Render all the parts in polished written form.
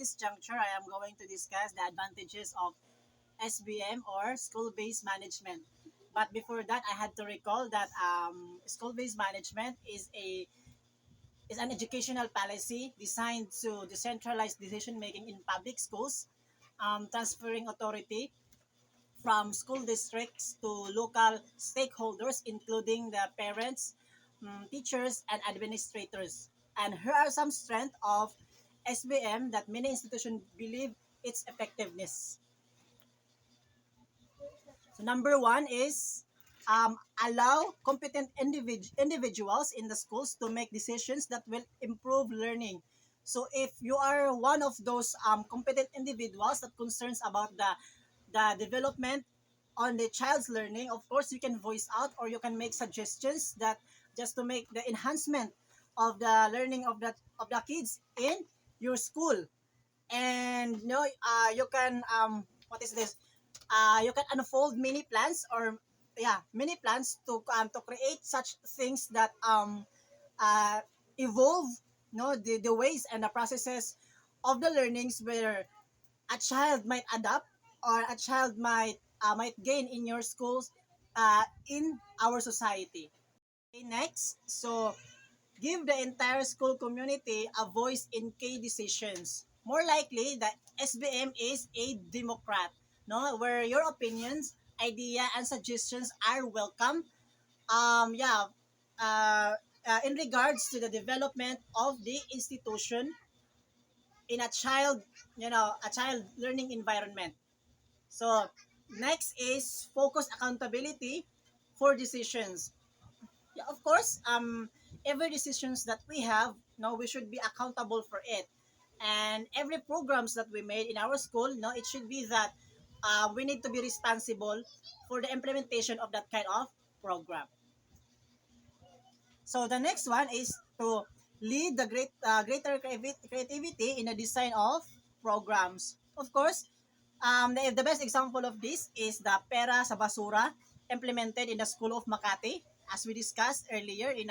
this juncture, I am going to discuss the advantages of SBM or school-based management. But before that, I had to recall that school-based management is an educational policy designed to decentralize decision making in public schools, transferring authority from school districts to local stakeholders, including the parents, teachers, and administrators. And here are some strengths of SBM that many institutions believe its effectiveness. So number one is allow competent individuals in the schools to make decisions that will improve learning. So if you are one of those competent individuals that concerns about the development on the child's learning, of course you can voice out or you can make suggestions that just to make the enhancement of the learning of the kids in your school. And you can what is this you can unfold many plans or many plans to create such things that uh, evolve the ways and the processes of the learnings where a child might adapt or a child might gain in your schools in our society. Okay, next, so give the entire school community a voice in key decisions. More likely, the SBM is a democrat, no, where your opinions, idea, and suggestions are welcome. Yeah, uh, in regards to the development of the institution in a child learning environment. So next is focus accountability for decisions. Yeah, of course, every decisions that we have, no, we should be accountable for it. And every programs that we made in our school, no, it should be that we need to be responsible for the implementation of that kind of program. So the next one is to lead the greater creativity in the design of programs. Of course, the best example of this is the Pera sa Basura implemented in the School of Makati, as we discussed earlier in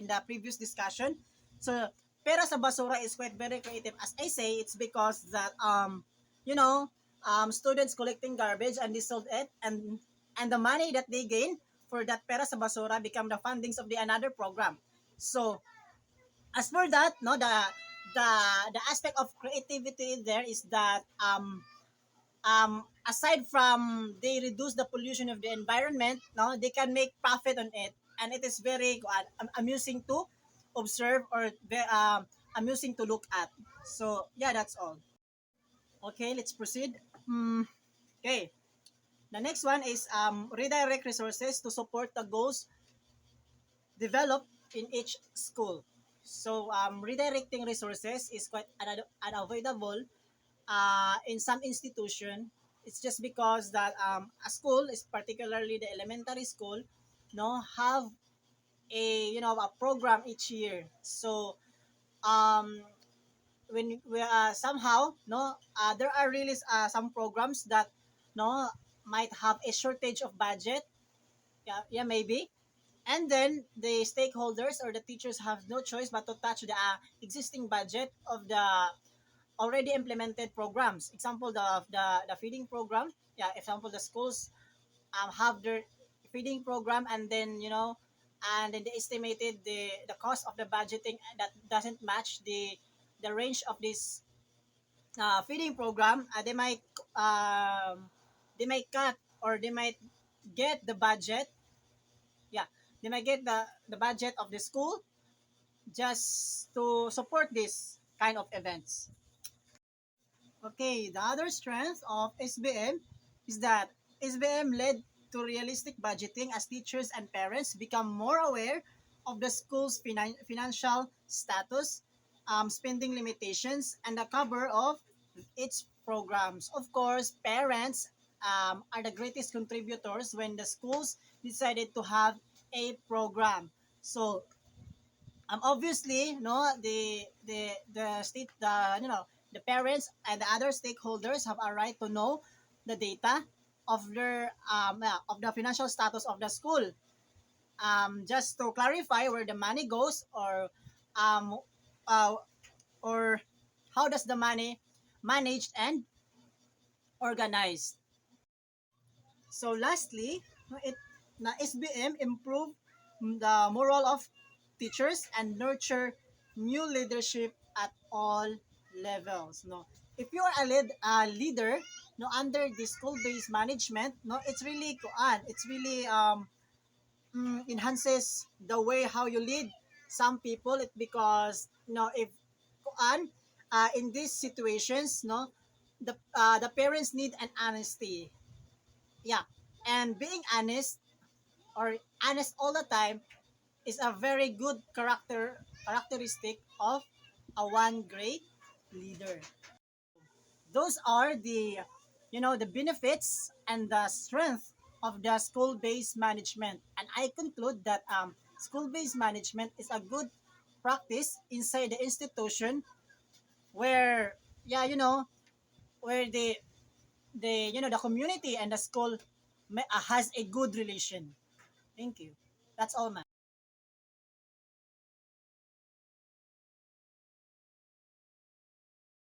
the previous discussion. So Pera sa Basura is quite very creative. As I say, it's because that you know students collecting garbage and they sold it, and the money that they gain for that Pera sa Basura become the fundings of the another program. So as for that, no, the the aspect of creativity there is that aside from they reduce the pollution of the environment, no, they can make profit on it, and it is very amusing to observe or amusing to look at. So yeah, that's all. Okay, let's proceed. Okay, the next one is redirect resources to support the goals developed in each school. So redirecting resources is quite unavoidable in some institution. It's just because that a school is particularly the elementary school, no, have a program each year. So um, when we somehow no there are really some programs that no might have a shortage of budget. Yeah, maybe. And then the stakeholders or the teachers have no choice but to touch the existing budget of the already implemented programs. Example, the feeding program. Yeah, example, the schools have their feeding program, and then and then they estimated the cost of the budgeting that doesn't match the range of this feeding program. They might cut or they might get the budget. Yeah, they might get the budget of the school just to support this kind of events. Okay, the other strength of SBM is that SBM led to realistic budgeting as teachers and parents become more aware of the school's financial status, spending limitations, and the cover of its programs. Of course, parents are the greatest contributors when the schools decided to have a program. So obviously no the state the parents and the other stakeholders have a right to know the data of their of the financial status of the school, just to clarify where the money goes um uh, or how does the money managed and organized. So lastly, it na SBM improve the moral of teachers and nurture new leadership at all levels. No, if you are a leader, no, under the school-based management, no, it's really it's really enhances the way how you lead some people. It because if kuan in these situations, no, the parents need an honesty. Yeah, and being honest or honest all the time is a very good characteristic of a one great leader. Those are the the benefits and the strength of the school-based management, and I conclude that school-based management is a good practice inside the institution where where the community and the school has a good relation. Thank you. That's all, man.